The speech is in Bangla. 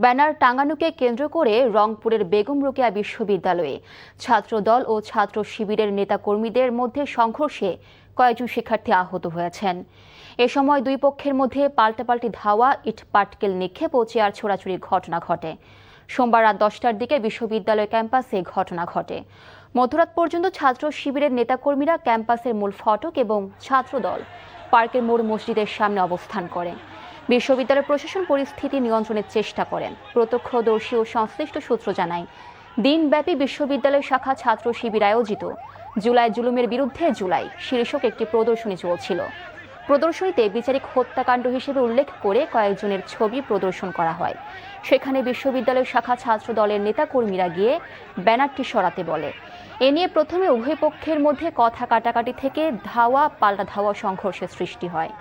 ব্যানার টাঙানোকে কেন্দ্র করে রংপুরের বেগম রোকেয়া বিশ্ববিদ্যালয়ে ছাত্রদল ও ছাত্র শিবিরের নেতাকর্মীদের মধ্যে সংঘর্ষে কয়েকজন শিক্ষার্থী আহত হয়েছেন। এ সময় দুই পক্ষের মধ্যে পাল্টাপাল্টি ধাওয়া, ইট পাটকেল নিক্ষেপ ও চেয়ার ছোড়াছুড়ির ঘটনা ঘটে। সোমবার রাত 10টার দিকে বিশ্ববিদ্যালয় ক্যাম্পাসে ঘটনা ঘটে। মধ্যরাত পর্যন্ত ছাত্র শিবিরের নেতাকর্মীরা ক্যাম্পাসের মূল ফটক এবং ছাত্রদল পার্কের মোড় মসজিদের সামনে অবস্থান করে। বিশ্ববিদ্যালয় প্রশাসন পরিস্থিতি নিয়ন্ত্রণের চেষ্টা করেন। প্রত্যক্ষদর্শী ও সংশ্লিষ্ট সূত্র জানায়, দিনব্যাপী বিশ্ববিদ্যালয় শাখা ছাত্র শিবির আয়োজিত জুলাই জুলুমের বিরুদ্ধে জুলাই শীর্ষক একটি প্রদর্শনী চলছিল। প্রদর্শনীতে বিচারিক হত্যাকাণ্ড হিসেবে উল্লেখ করে কয়েকজনের ছবি প্রদর্শন করা হয়। সেখানে বিশ্ববিদ্যালয় শাখা ছাত্র দলের নেতাকর্মীরা গিয়ে ব্যানারটি সরাতে বলে। এ নিয়ে প্রথমে উভয় পক্ষের মধ্যে কথা কাটাকাটি থেকে ধাওয়া পাল্টা ধাওয়া সংঘর্ষের সৃষ্টি হয়।